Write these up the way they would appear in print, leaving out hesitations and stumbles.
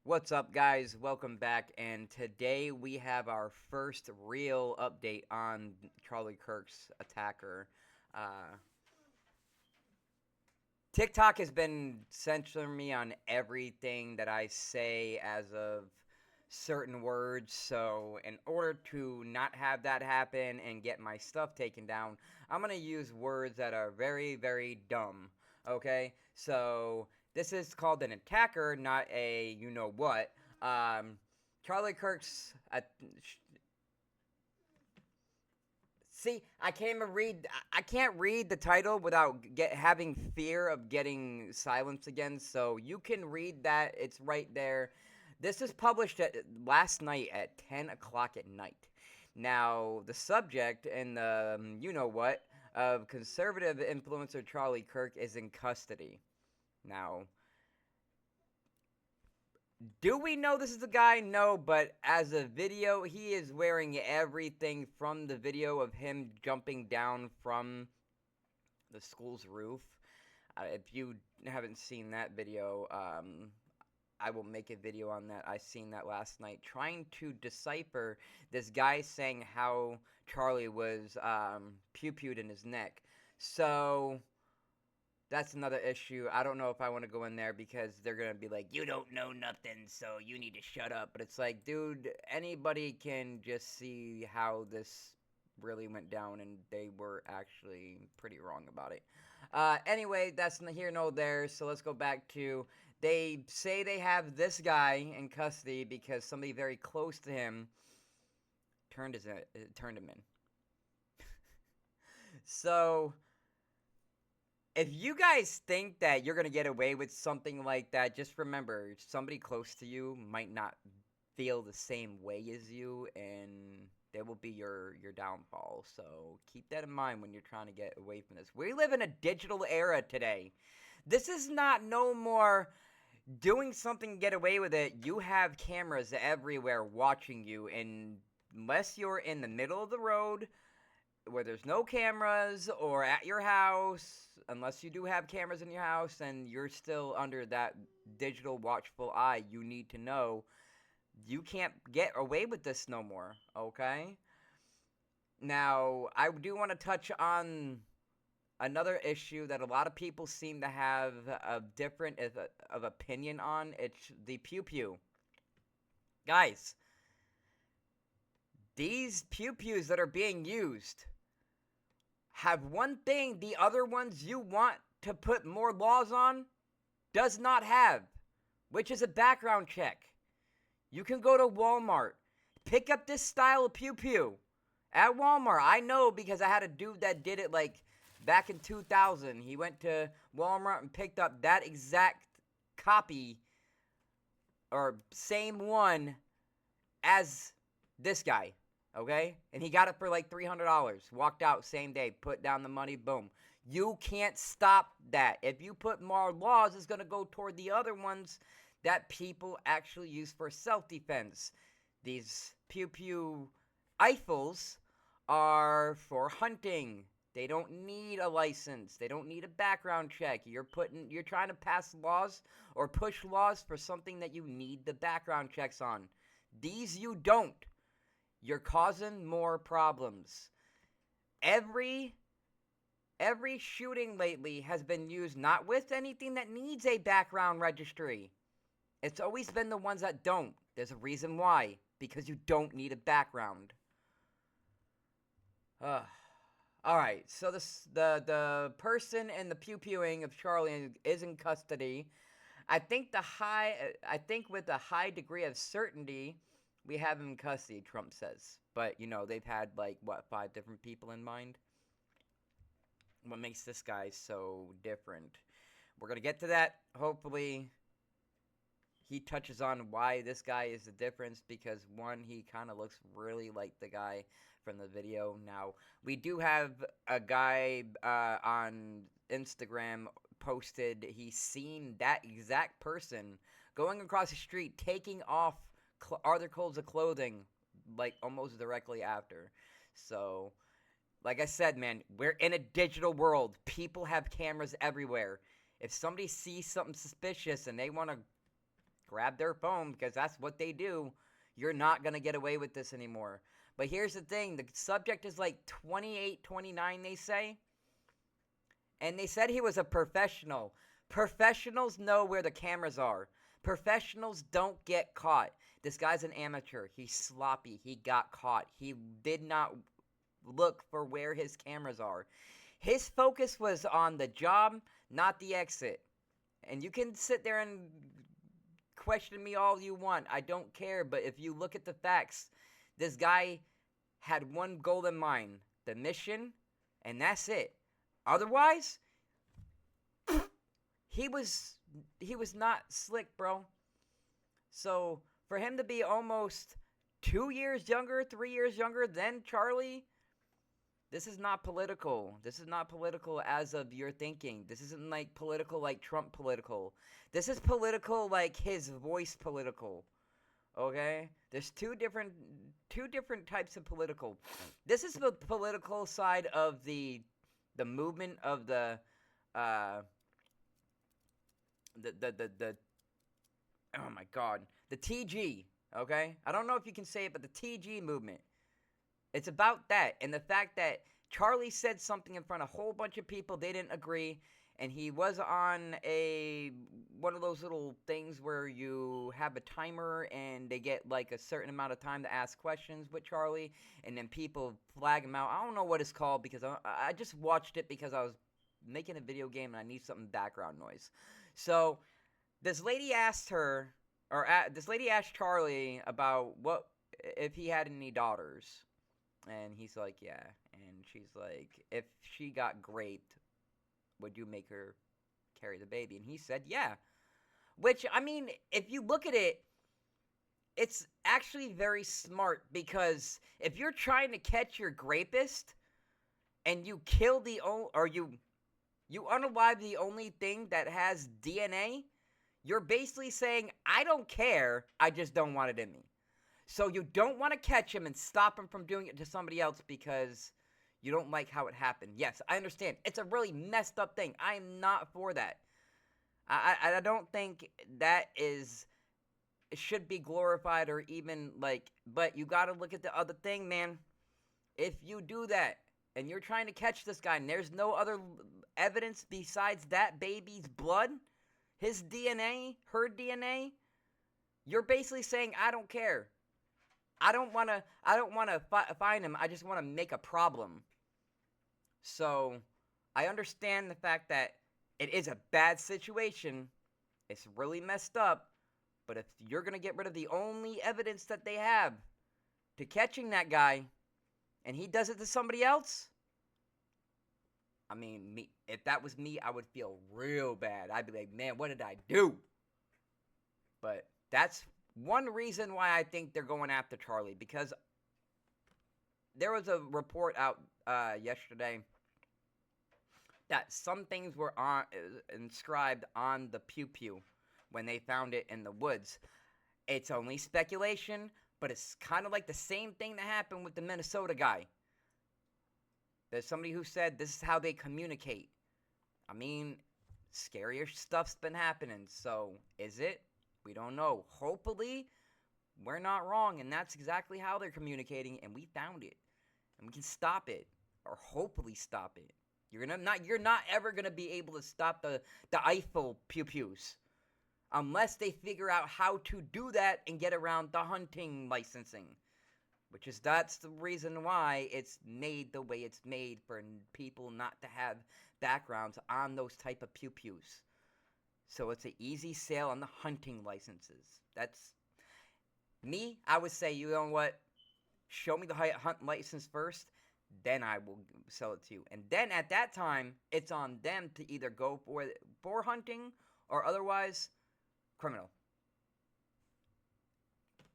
What's up, guys? Welcome back, and today we have our first real update on Charlie Kirk's attacker. Uh, TikTok has been censoring me on everything that I say as of certain words, so in order to not have that happen and get my stuff taken down, I'm gonna use words that are very, very dumb. Okay? So, this is called an attacker, not a you know what. Um, Charlie Kirk's. See, I can't even read. I can't read the title without having fear of getting silenced again. So you can read that; it's right there. This is published last night at 10 o'clock at night. Now, the subject and the you know what of conservative influencer Charlie Kirk is in custody. Now, do we know this is the guy? No, but as a video, he is wearing everything from the video of him jumping down from the school's roof. If you haven't seen that video, I will make a video on that. I seen that last night, trying to decipher this guy saying how Charlie was pew-pewed in his neck. So that's another issue. I don't know if I want to go in there because they're going to be like, you don't know nothing, so you need to shut up. But it's like, dude, anybody can just see how this really went down, and they were actually pretty wrong about it. Anyway, that's here, no there. So let's go back to they say they have this guy in custody because somebody very close to him turned him in. So if you guys think that you're gonna get away with something like that, just remember somebody close to you might not feel the same way as you, and they will be your downfall. So keep that in mind when you're trying to get away from this. We live in a digital era today. This is not no more doing something to get away with it. You have cameras everywhere watching you, and unless you're in the middle of the road where there's no cameras or at your house, unless you do have cameras in your house and you're still under that digital watchful eye, you need to know you can't get away with this no more, okay? Now, I do want to touch on another issue that a lot of people seem to have a different of opinion on. It's the pew pew. Guys, these pew pews that are being used have one thing the other ones you want to put more laws on does not have, which is a background check. You can go to Walmart, pick up this style of pew pew at Walmart. I know because I had a dude that did it like back in 2000. He went to Walmart and picked up that exact copy or same one as this guy. Okay? And he got it for like $300. Walked out same day, put down the money, boom. You can't stop that. If you put more laws, it's going to go toward the other ones that people actually use for self-defense. These pew pew rifles are for hunting. They don't need a license. They don't need a background check. You're trying to pass laws or push laws for something that you need the background checks on. These you don't. You're causing more problems. Every shooting lately has been used not with anything that needs a background registry. It's always been the ones that don't. There's a reason why. Because you don't need a background. Alright, so the person in the pew-pewing of Charlie is in custody. I think with a high degree of certainty, we have him in custody, Trump says. But, they've had, like, what, 5 different people in mind? What makes this guy so different? We're going to get to that. Hopefully, he touches on why this guy is the difference. Because, one, he kind of looks really like the guy from the video. Now, we do have a guy on Instagram posted he's seen that exact person going across the street, taking off articles of clothing, like, almost directly after. So, like I said, man, we're in a digital world. People have cameras everywhere. If somebody sees something suspicious and they want to grab their phone because that's what they do. You're not going to get away with this anymore. But here's the thing. The subject is like 28, 29, they say. And they said he was a professional. Professionals know where the cameras are. Professionals don't get caught. This guy's an amateur. He's sloppy. He got caught. He did not look for where his cameras are. His focus was on the job, not the exit. And you can sit there and question me all you want. I don't care. But if you look at the facts, this guy had one goal in mind. The mission. And that's it. Otherwise, he was not slick, bro. So for him to be almost 2 years younger, 3 years younger than Charlie, this is not political. This is not political as of your thinking. This isn't like political like Trump political. This is political like his voice political. Okay? There's two different types of political. This is the political side of the movement of the oh my god, the TG, okay? I don't know if you can say it, but the TG movement. It's about that, and the fact that Charlie said something in front of a whole bunch of people, they didn't agree, and he was on one of those little things where you have a timer and they get like a certain amount of time to ask questions with Charlie, and then people flag him out. I don't know what it's called because I just watched it because I was making a video game and I need something background noise. So this lady asked Charlie about what if he had any daughters, and he's like, yeah, and she's like, if she got raped, would you make her carry the baby? And he said, yeah. Which, I mean, if you look at it, it's actually very smart, because if you're trying to catch your rapist and you kill you unalive the only thing that has DNA, you're basically saying, I don't care, I just don't want it in me. So you don't want to catch him and stop him from doing it to somebody else because you don't like how it happened. Yes, I understand. It's a really messed up thing. I am not for that. I don't think that should be glorified or even like, but you got to look at the other thing, man. If you do that and you're trying to catch this guy and there's no other evidence besides that baby's blood, his DNA, her DNA, you're basically saying, I don't care. I don't want to find him. I just want to make a problem. So, I understand the fact that it is a bad situation. It's really messed up. But if you're going to get rid of the only evidence that they have to catching that guy, and he does it to somebody else, I mean, if that was me, I would feel real bad. I'd be like, man, what did I do? But that's one reason why I think they're going after Charlie, because there was a report out yesterday that some things were inscribed on the pew-pew when they found it in the woods. It's only speculation, but it's kind of like the same thing that happened with the Minnesota guy. There's somebody who said this is how they communicate. I mean, scarier stuff's been happening, so is it? We don't know. Hopefully, we're not wrong, and that's exactly how they're communicating, and we found it. And we can stop it, or hopefully stop it. You're not ever gonna be able to stop the Eiffel pew-pews unless they figure out how to do that and get around the hunting licensing. That's the reason why it's made the way it's made, for people not to have backgrounds on those type of pew-pews. So it's an easy sale on the hunting licenses. That's me. I would say, you know what? Show me the hunt license first, then I will sell it to you. And then at that time, it's on them to either go for hunting or otherwise criminal.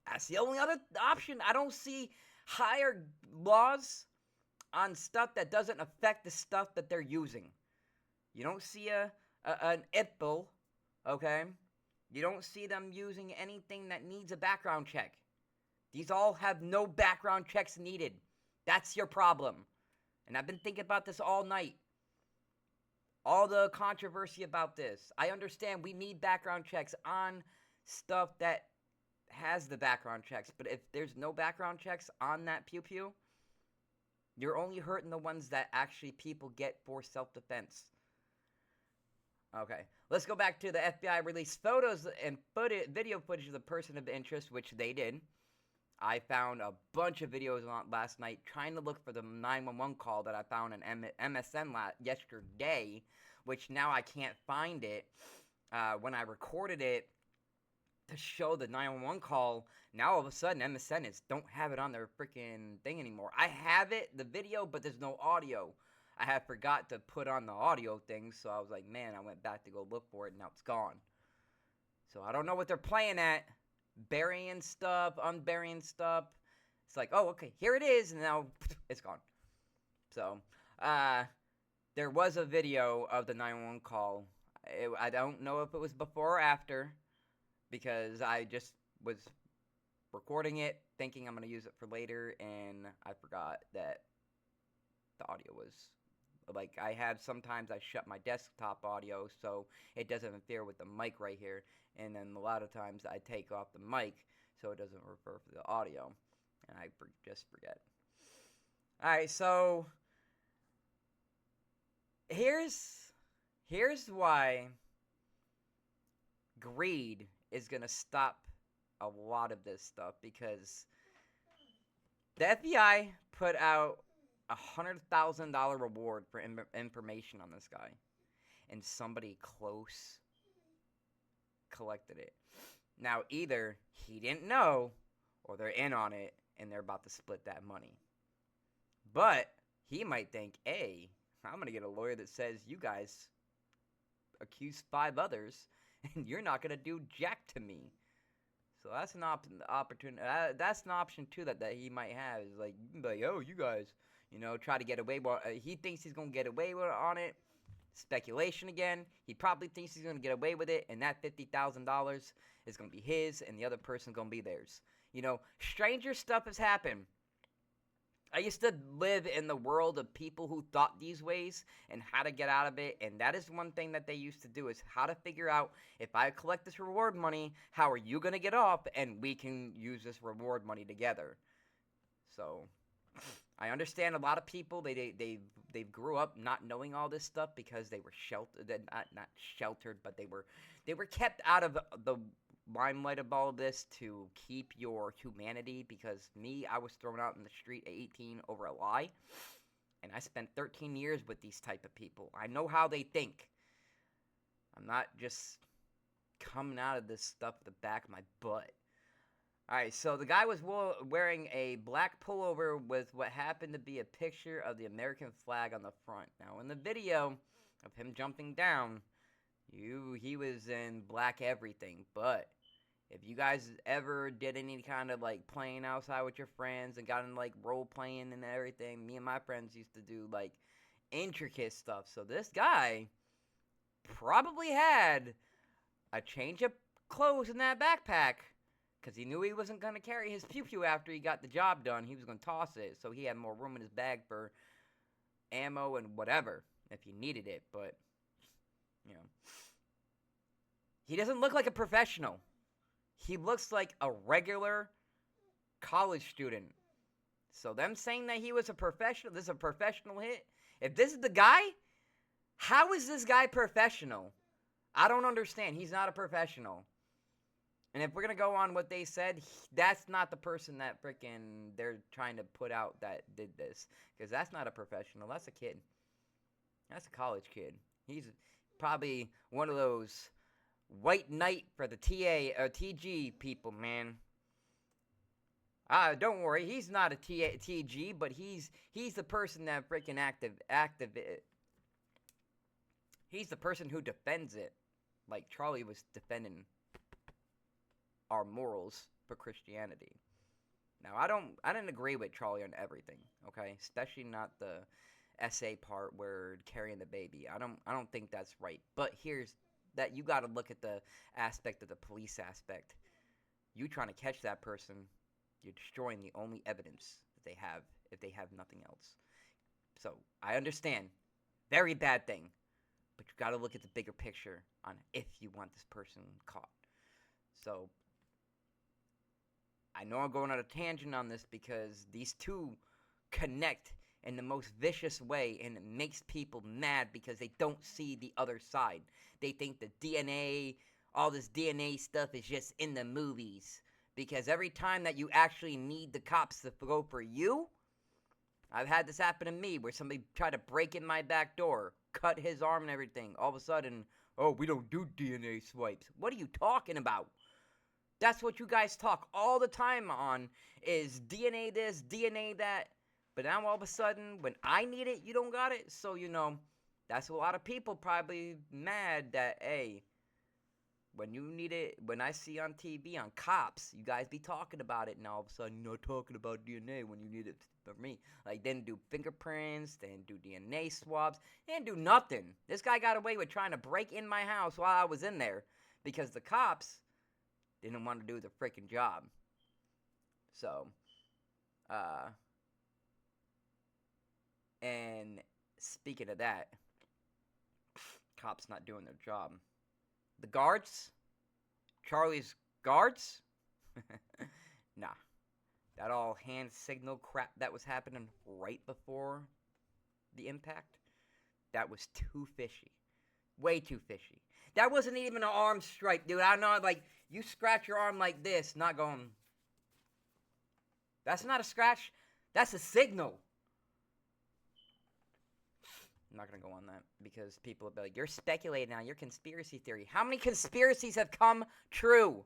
That's the only other option. I don't see higher laws on stuff that doesn't affect the stuff that they're using. You don't see an IPL, okay? You don't see them using anything that needs a background check. These all have no background checks needed. That's your problem. And I've been thinking about this all night. All the controversy about this. I understand we need background checks on stuff that has the background checks. But if there's no background checks on that pew pew, you're only hurting the ones that actually people get for self-defense. Okay, let's go back to the FBI released photos and video footage of the person of interest, which they did. I found a bunch of videos on last night trying to look for the 911 call that I found on MSN yesterday, which now I can't find it. When I recorded it to show the 911 call, now all of a sudden MSN don't have it on their freaking thing anymore. I have it, the video, but there's no audio. I have forgot to put on the audio thing, so I was like, man, I went back to go look for it, and now it's gone. So I don't know what they're playing at. Burying stuff, unburying stuff. It's like, oh, okay, here it is, and now it's gone. So, there was a video of the 911 call. I don't know if it was before or after, because I just was recording it, thinking I'm going to use it for later, and I forgot that the audio was, like, I have sometimes I shut my desktop audio so it doesn't interfere with the mic right here, and then a lot of times I take off the mic so it doesn't refer to the audio, and I just forget. Alright, so here's why greed is going to stop a lot of this stuff, because the FBI put out a $100,000 reward for information on this guy, and somebody close collected it. Now, either he didn't know, or they're in on it, and they're about to split that money. But he might think, hey, I'm going to get a lawyer that says you guys accuse 5 others, and you're not going to do jack to me. So that's an opportunity. That's an option too that he might have. Is like, you can be like, oh, you guys, try to get away. Well, he thinks he's gonna get away on it. Speculation again. He probably thinks he's gonna get away with it, and that $50,000 is gonna be his, and the other person's gonna be theirs. Stranger stuff has happened. I used to live in the world of people who thought these ways and how to get out of it, and that is one thing that they used to do, is how to figure out, if I collect this reward money, how are you going to get off, and we can use this reward money together. So, I understand a lot of people, they grew up not knowing all this stuff because they were sheltered, not sheltered, but they were kept out of the limelight of all of this to keep your humanity, because I was thrown out in the street at 18 over a lie, and I spent 13 years with these type of people. I know how they think. I'm not just coming out of this stuff at the back of my butt. Alright, so the guy was wearing a black pullover with what happened to be a picture of the American flag on the front. Now, in the video of him jumping down, he was in black everything, but if you guys ever did any kind of like playing outside with your friends and got in like role playing and everything, me and my friends used to do like intricate stuff. So this guy probably had a change of clothes in that backpack, because he knew he wasn't going to carry his pew-pew after he got the job done. He was going to toss it, so he had more room in his bag for ammo and whatever if he needed it, but he doesn't look like a professional. He looks like a regular college student. So them saying that he was a professional, this is a professional hit. If this is the guy, how is this guy professional? I don't understand. He's not a professional. And if we're going to go on what they said, that's not the person that freaking they're trying to put out that did this. Because that's not a professional. That's a kid. That's a college kid. He's probably one of those white knight for the TG people, man. Don't worry, he's not a TG, but he's the person that freaking active. He's the person who defends it, like Charlie was defending our morals for Christianity. Now, I didn't agree with Charlie on everything, okay? Especially not the essay part where carrying the baby. I don't think that's right. But here's that, you got to look at the aspect of the police aspect. You trying to catch that person, you're destroying the only evidence that they have if they have nothing else. So, I understand. Very bad thing. But you got to look at the bigger picture on if you want this person caught. So, I know I'm going on a tangent on this because these two connect in the most vicious way, and it makes people mad because they don't see the other side. They think the DNA, all this DNA stuff is just in the movies. Because every time that you actually need the cops to go for you, I've had this happen to me where somebody tried to break in my back door, cut his arm and everything. All of a sudden, oh, we don't do DNA swipes. What are you talking about? That's what you guys talk all the time on, is DNA this, DNA that. But now all of a sudden, when I need it, you don't got it. So, that's a lot of people probably mad that, hey, when you need it, when I see on TV, on cops, you guys be talking about it, and all of a sudden you're not talking about DNA when you need it for me. Like, they didn't do fingerprints, they didn't do DNA swabs, they didn't do nothing. This guy got away with trying to break in my house while I was in there because the cops didn't want to do the freaking job. So, and speaking of that, cops not doing their job. The guards? Charlie's guards? Nah. That all hand signal crap that was happening right before the impact, that was too fishy. Way too fishy. That wasn't even an arm strike, dude. I know, like, you scratch your arm like this, not going... That's not a scratch. That's a signal. I'm not going to go on that because people will be like, you're speculating now. You're conspiracy theory. How many conspiracies have come true?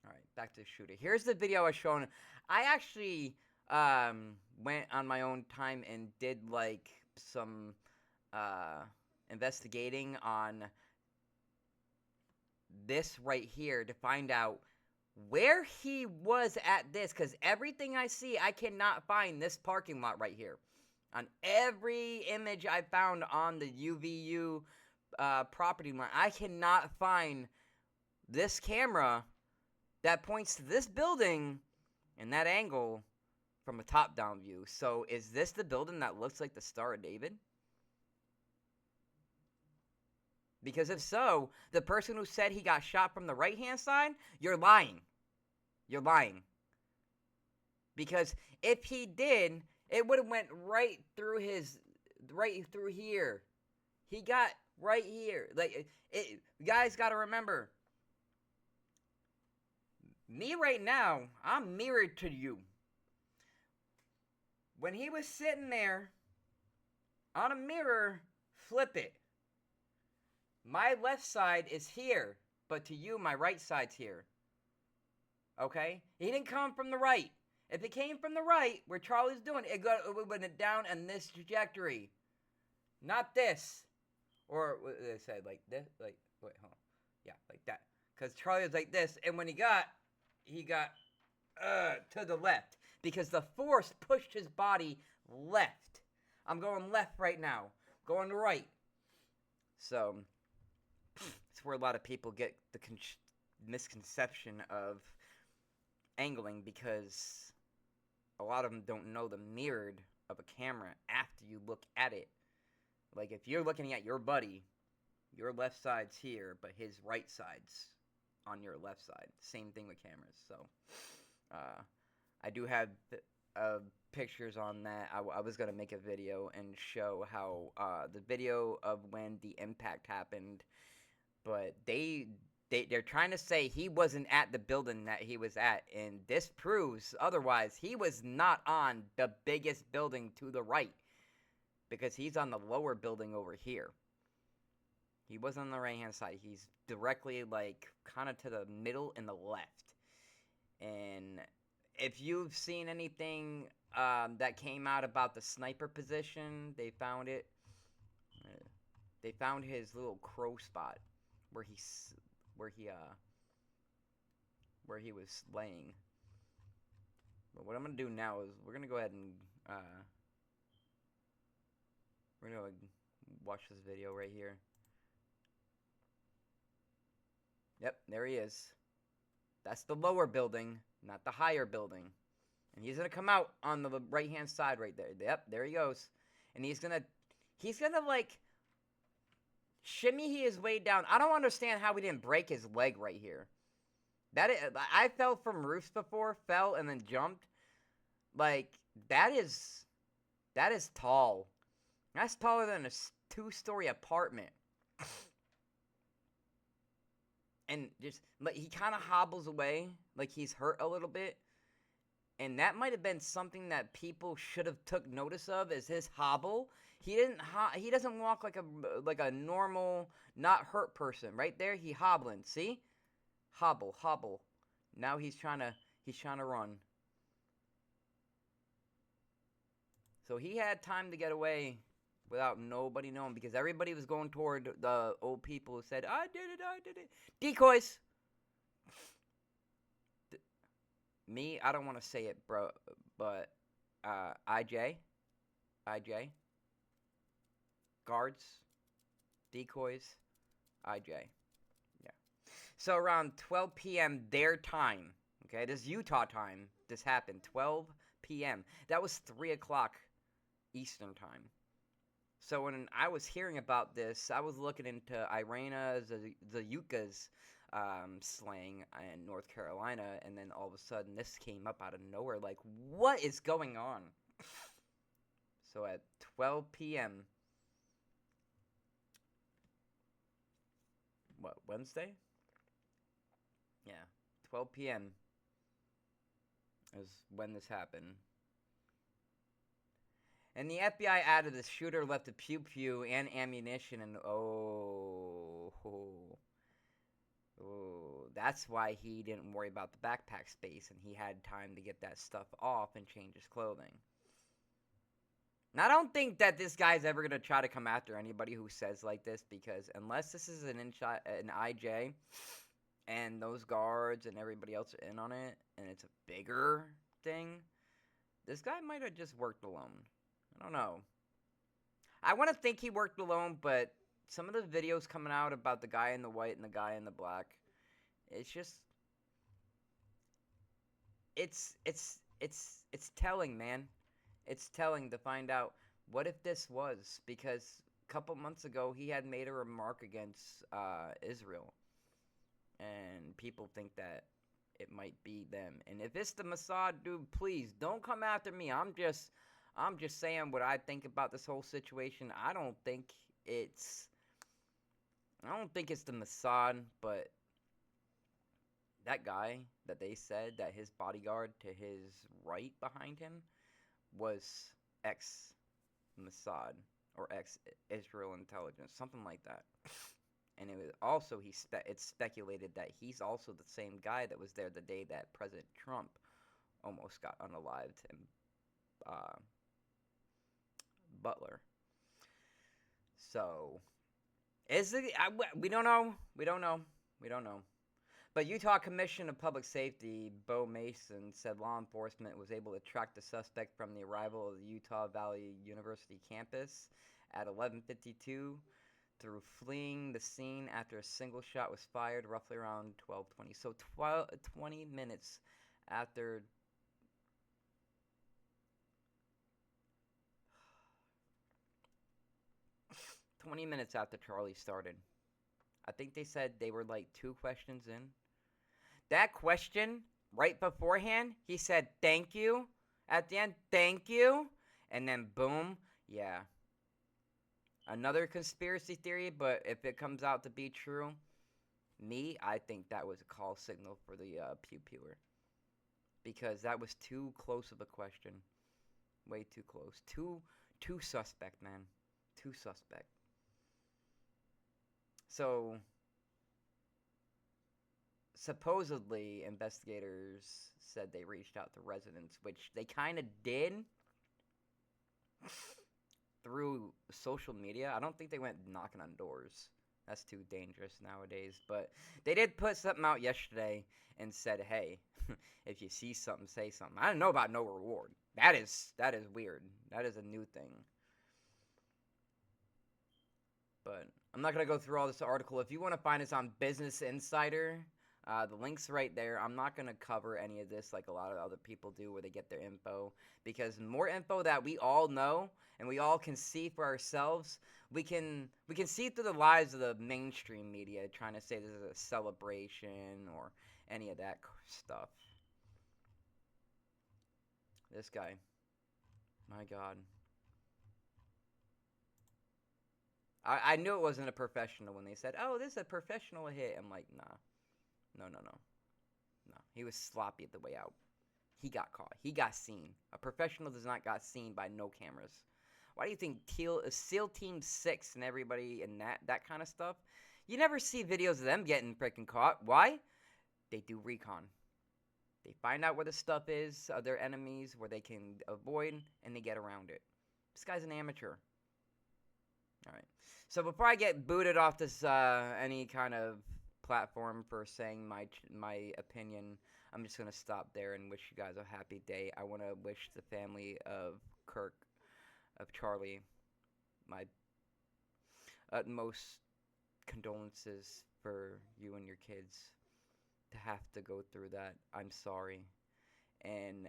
All right, back to the shooter. Here's the video I was showing. I actually went on my own time and did, like, some investigating on this right here to find out where he was at this. Because everything I see, I cannot find this parking lot right here. On every image I found on the UVU property line, I cannot find this camera that points to this building in that angle from a top-down view. So, is this the building that looks like the Star of David? Because if so, the person who said he got shot from the right-hand side, you're lying. You're lying. Because if he did... it would have went right through here. He got right here. Like, you guys got to remember, me right now, I'm mirrored to you. When he was sitting there on a mirror, flip it. My left side is here, but to you, my right side's here. Okay? He didn't come from the right. If it came from the right, where Charlie's doing it, it went down in this trajectory. Not this. Or, what they said, like this? Like, wait, hold on. Yeah, like that. Because Charlie was like this, and when he got to the left. Because the force pushed his body left. I'm going left right now. Going right. So, it's where a lot of people get the misconception of angling, because a lot of them don't know the mirrored of a camera after you look at it. Like, if you're looking at your buddy, your left side's here, but his right side's on your left side. Same thing with cameras. So, I do have pictures on that. I was going to make a video and show how the video of when the impact happened, but they're trying to say he wasn't at the building that he was at, and this proves otherwise. He was not on the biggest building to the right, because he's on the lower building over here. He wasn't on the right-hand side. He's directly, like, kind of to the middle and the left. And if you've seen anything that came out about the sniper position, they found it. They found his little crow spot where he was laying. But what I'm gonna do now is we're gonna go ahead and we're gonna watch this video right here. Yep, there he is. That's the lower building, not the higher building. And he's gonna come out on the right hand side right there. Yep, there he goes. And he's gonna like shimmy his way down. I don't understand how we didn't break his leg right here. I fell from roofs before, fell and then jumped. Like that is tall. That's taller than a two-story apartment. And just like he kind of hobbles away, like he's hurt a little bit. And that might have been something that people should have took notice of, is his hobble. He doesn't walk like a normal not hurt person. Right there, he hobbling. See? Hobble. Now he's trying to run. So he had time to get away without nobody knowing, because everybody was going toward the old people who said, I did it. Decoys. Me, I don't want to say it, bro, but IJ, guards, decoys, IJ. Yeah. So around 12 p.m. their time, okay, this is Utah time, this happened, 12 p.m. That was 3 o'clock Eastern time. So when I was hearing about this, I was looking into Irena Zayuka's slang in North Carolina, and then all of a sudden this came up out of nowhere. Like, what is going on? So at 12 p.m., what, Wednesday? Yeah, 12 p.m. is when this happened. And the FBI added the shooter left a pew and ammunition, and that's why he didn't worry about the backpack space, and he had time to get that stuff off and change his clothing. And I don't think that this guy's ever going to try to come after anybody who says like this, because unless this is an IJ, and those guards and everybody else are in on it, and it's a bigger thing, this guy might have just worked alone. I don't know. I want to think he worked alone, but some of the videos coming out about the guy in the white and the guy in the black, it's just, it's telling, man. It's telling to find out what if this was, because a couple months ago he had made a remark against Israel, and people think that it might be them. And if it's the Mossad, dude, please don't come after me. I'm just saying what I think about this whole situation. I don't think it's the Mossad, but that guy that they said that his bodyguard to his right behind him was ex-Mossad or ex-Israel intelligence, something like that. And it was also, it's speculated that he's also the same guy that was there the day that President Trump almost got unalived in Butler. So, is it? We don't know. But Utah Commission of Public Safety, Bo Mason, said law enforcement was able to track the suspect from the arrival of the Utah Valley University campus at 11:52 through fleeing the scene after a single shot was fired roughly around 12:20. So 20 minutes after 20 minutes after Charlie started. I think they said they were like 2 questions in. That question, right beforehand, he said, thank you. At the end, thank you. And then, boom, yeah. Another conspiracy theory, but if it comes out to be true, I think that was a call signal for the pew-pewer. Because that was too close of a question. Way too close. Too suspect, man. Too suspect. So, supposedly, investigators said they reached out to residents, which they kind of did through social media. I don't think they went knocking on doors. That's too dangerous nowadays. But they did put something out yesterday and said, hey, if you see something, say something. I don't know about no reward. That is weird. That is a new thing. But I'm not going to go through all this article. If you want to find us on Business Insider, The link's right there. I'm not going to cover any of this like a lot of other people do where they get their info, because more info that we all know and we all can see for ourselves, we can see through the lies of the mainstream media trying to say this is a celebration or any of that stuff. This guy. My God. I knew it wasn't a professional when they said, "Oh, this is a professional hit." I'm like, nah. No. He was sloppy at the way out. He got caught. He got seen. A professional does not got seen by no cameras. Why do you think SEAL Team 6 and everybody and that kind of stuff, you never see videos of them getting freaking caught? Why? They do recon. They find out where the stuff is, their enemies, where they can avoid, and they get around it. This guy's an amateur. Alright. So before I get booted off this any kind of platform for saying my opinion, I'm just going to stop there and wish you guys a happy day. I want to wish the family of Kirk, of Charlie, my utmost condolences for you and your kids to have to go through that. I'm sorry. And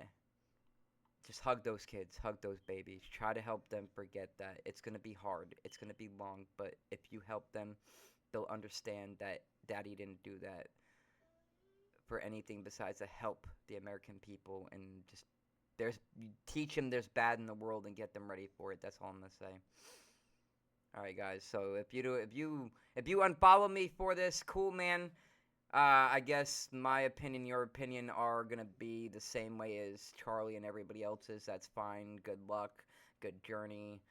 just hug those kids, hug those babies. Try to help them forget that. It's going to be hard. It's going to be long, but if you help them, they'll understand that Daddy didn't do that for anything besides to help the American people, and just teach them there's bad in the world and get them ready for it. That's all I'm going to say. All right, guys. So if you unfollow me for this, cool, man. I guess my opinion, your opinion are going to be the same way as Charlie and everybody else's. That's fine. Good luck. Good journey.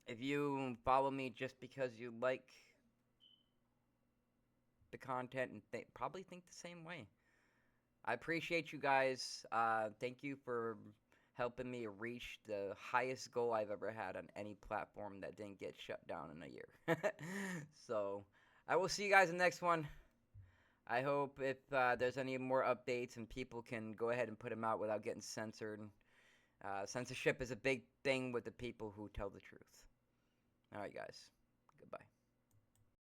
If you follow me just because you like the content and probably think the same way, I appreciate you guys. Thank you for helping me reach the highest goal I've ever had on any platform that didn't get shut down in a year. So I will see you guys in the next one. I hope if there's any more updates and people can go ahead and put them out without getting censored. Censorship is a big thing with the people who tell the truth. Alright, guys. Goodbye.